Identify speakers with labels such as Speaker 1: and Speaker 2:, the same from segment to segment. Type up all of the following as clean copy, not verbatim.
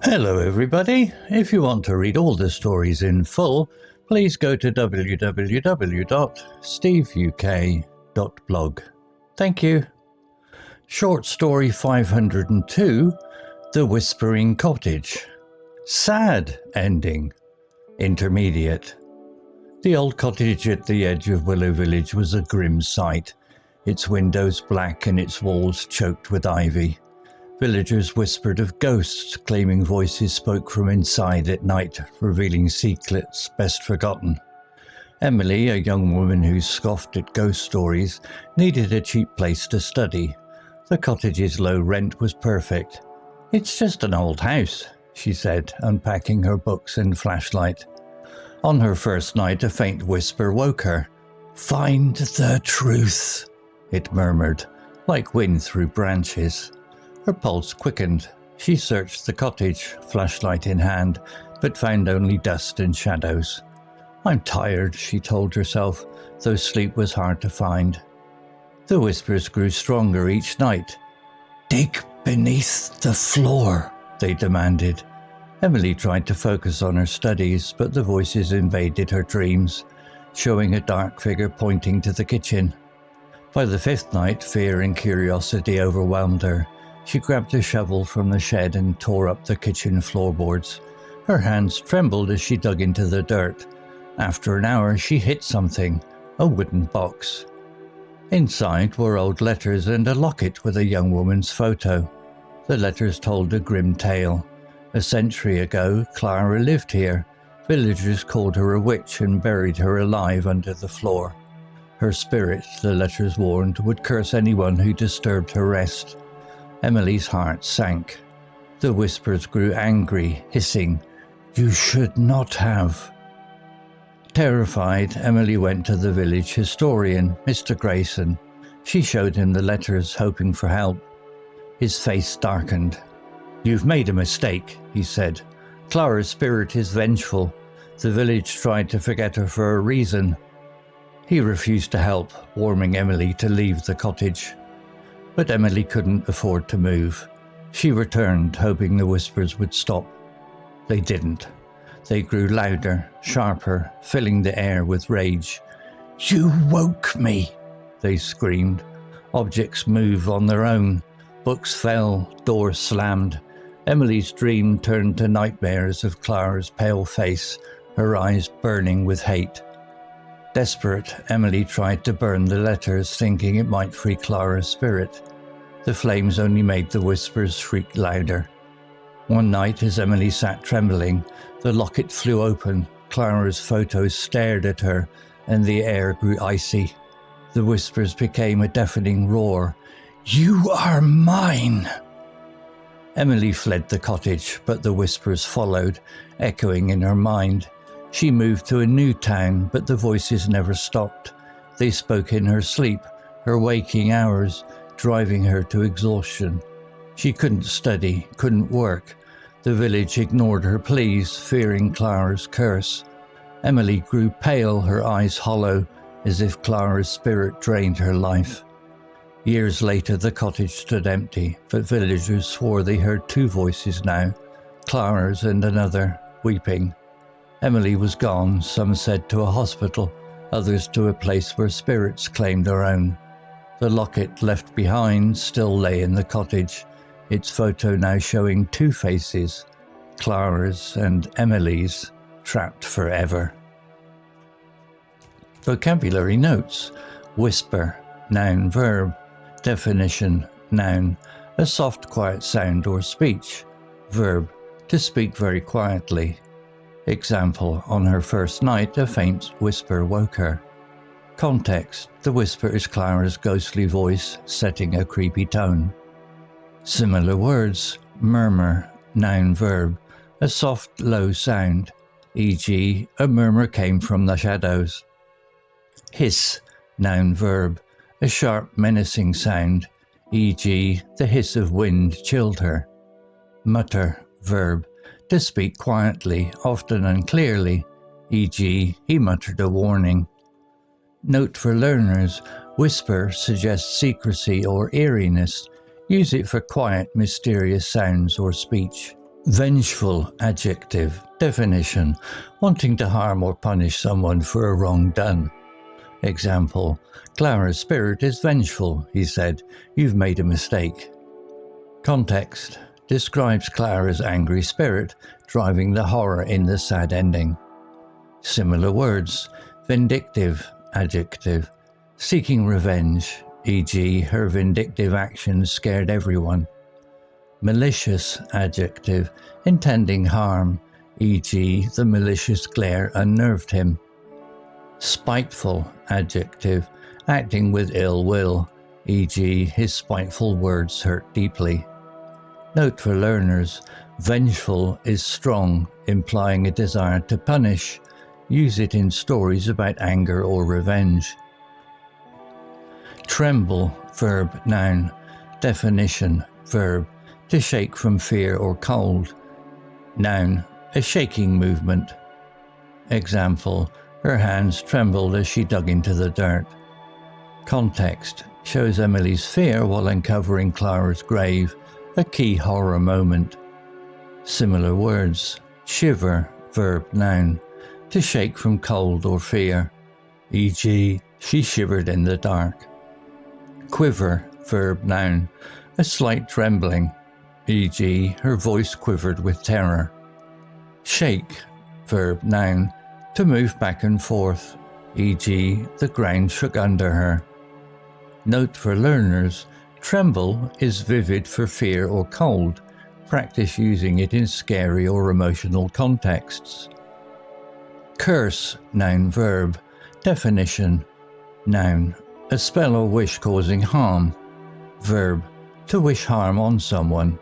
Speaker 1: Hello everybody. If you want to read all the stories in full, please go to www.steveuk.blog. Thank you. Short story 502, The Whispering Cottage. Sad ending. Intermediate. The old cottage at the edge of Willow Village was a grim sight, its windows black and its walls choked with ivy. Villagers whispered of ghosts, claiming voices spoke from inside at night, revealing secrets best forgotten. Emily, a young woman who scoffed at ghost stories, needed a cheap place to study. The cottage's low rent was perfect. "It's just an old house," she said, unpacking her books and flashlight. On her first night, a faint whisper woke her. "Find the truth," it murmured, like wind through branches. Her pulse quickened. She searched the cottage, flashlight in hand, but found only dust and shadows. "I'm tired," she told herself, though sleep was hard to find. The whispers grew stronger each night. "Dig beneath the floor," they demanded. Emily tried to focus on her studies, but the voices invaded her dreams, showing a dark figure pointing to the kitchen. By the fifth night, fear and curiosity overwhelmed her. She grabbed a shovel from the shed and tore up the kitchen floorboards. Her hands trembled as she dug into the dirt. After an hour, she hit something, a wooden box. Inside were old letters and a locket with a young woman's photo. The letters told a grim tale. A century ago, Clara lived here. Villagers called her a witch and buried her alive under the floor. Her spirit, the letters warned, would curse anyone who disturbed her rest. Emily's heart sank. The whispers grew angry, hissing, "You should not have." Terrified, Emily went to the village historian, Mr. Grayson. She showed him the letters, hoping for help. His face darkened. "You've made a mistake," he said. "Clara's spirit is vengeful. The village tried to forget her for a reason." He refused to help, warning Emily to leave the cottage. But Emily couldn't afford to move. She returned, hoping the whispers would stop. They didn't. They grew louder, sharper, filling the air with rage. "You woke me," they screamed. Objects moved on their own. Books fell, doors slammed. Emily's dream turned to nightmares of Clara's pale face, her eyes burning with hate. Desperate, Emily tried to burn the letters, thinking it might free Clara's spirit. The flames only made the whispers shriek louder. One night, as Emily sat trembling, the locket flew open. Clara's photos stared at her, and the air grew icy. The whispers became a deafening roar. "You are mine!" Emily fled the cottage, but the whispers followed, echoing in her mind. She moved to a new town, but the voices never stopped. They spoke in her sleep, her waking hours, driving her to exhaustion. She couldn't study, couldn't work. The village ignored her pleas, fearing Clara's curse. Emily grew pale, her eyes hollow, as if Clara's spirit drained her life. Years later, the cottage stood empty, but villagers swore they heard two voices now, Clara's and another, weeping. Emily was gone, some said to a hospital, others to a place where spirits claimed her own. The locket left behind still lay in the cottage, its photo now showing two faces, Clara's and Emily's, trapped forever. Vocabulary notes. Whisper, noun, verb. Definition, noun, a soft, quiet sound or speech. Verb, to speak very quietly. Example, on her first night, a faint whisper woke her. Context, the whisper is Clara's ghostly voice, setting a creepy tone. Similar words, murmur, noun, verb, a soft, low sound, e.g., a murmur came from the shadows. Hiss, noun, verb, a sharp, menacing sound, e.g., the hiss of wind chilled her. Mutter, verb, to speak quietly, often unclearly, e.g., he muttered a warning. Note for learners, whisper suggests secrecy or eeriness. Use it for quiet, mysterious sounds or speech. Vengeful adjective. Definition: wanting to harm or punish someone for a wrong done. Example: Clara's spirit is vengeful, he said. You've made a mistake. Context: describes Clara's angry spirit driving the horror in the sad ending. Similar words: vindictive adjective. Seeking revenge, e.g. her vindictive actions scared everyone. Malicious adjective. Intending harm, e.g. the malicious glare unnerved him. Spiteful adjective. Acting with ill will, e.g. his spiteful words hurt deeply. Note for learners: vengeful is strong, implying a desire to punish. Use it in stories about anger or revenge. Tremble, verb, noun. Definition: verb, to shake from fear or cold. Noun, a shaking movement. Example: her hands trembled as she dug into the dirt. Context: shows Emily's fear while uncovering Clara's grave, a key horror moment. Similar words: shiver, verb, noun, to shake from cold or fear, e.g. she shivered in the dark. Quiver, verb, noun, a slight trembling, e.g. her voice quivered with terror. Shake, verb, noun, to move back and forth, e.g. the ground shook under her. Note for learners: tremble is vivid for fear or cold. Practice using it in scary or emotional contexts. Curse, noun, verb. Definition: noun, a spell or wish causing harm. Verb, to wish harm on someone.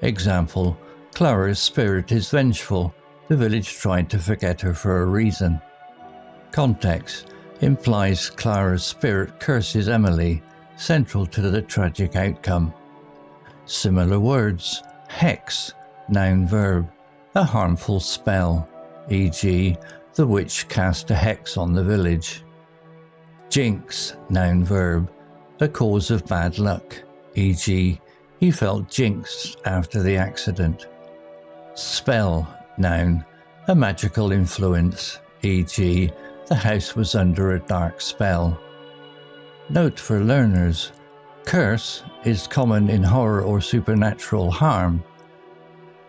Speaker 1: Example: Clara's spirit is vengeful. The village tried to forget her for a reason. Context: implies Clara's spirit curses Emily, central to the tragic outcome. Similar words: hex, noun, verb, a harmful spell, e.g. the witch cast a hex on the village. Jinx, noun, verb, a cause of bad luck, e.g. he felt jinxed after the accident. Spell, noun, a magical influence, e.g. the house was under a dark spell. Note for learners: curse is common in horror or supernatural harm.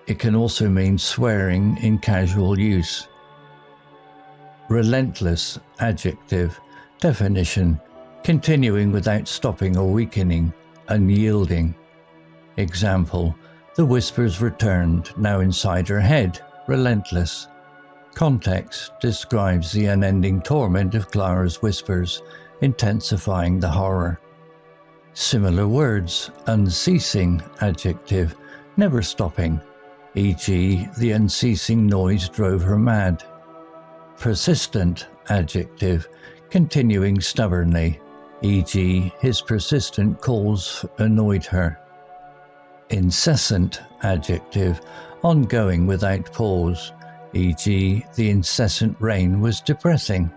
Speaker 1: It can also mean swearing in casual use. Relentless adjective. Definition: continuing without stopping or weakening, unyielding. Example: the whispers returned, now inside her head, relentless. Context: describes the unending torment of Clara's whispers, intensifying the horror. Similar words: unceasing adjective, never stopping, e.g. the unceasing noise drove her mad. Persistent adjective, continuing stubbornly, e.g. his persistent calls annoyed her. Incessant adjective, ongoing without pause, e.g. the incessant rain was depressing.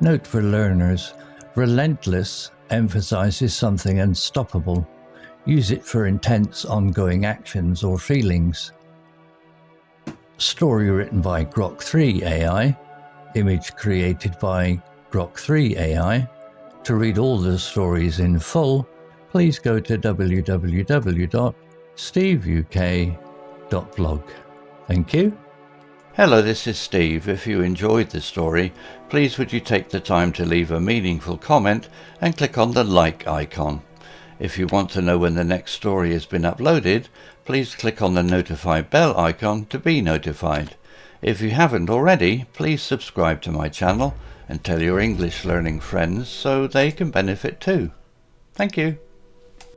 Speaker 1: Note for learners: relentless emphasizes something unstoppable. Use it for intense ongoing actions or feelings. Story written by Grok 3 AI. Image created by Grok 3 AI. To read all the stories in full, please go to www.steveuk.blog. Thank you.
Speaker 2: Hello, this is Steve. If you enjoyed the story, please would you take the time to leave a meaningful comment and click on the like icon. If you want to know when the next story has been uploaded, please click on the notify bell icon to be notified. If you haven't already, please subscribe to my channel and tell your English learning friends so they can benefit too. Thank you.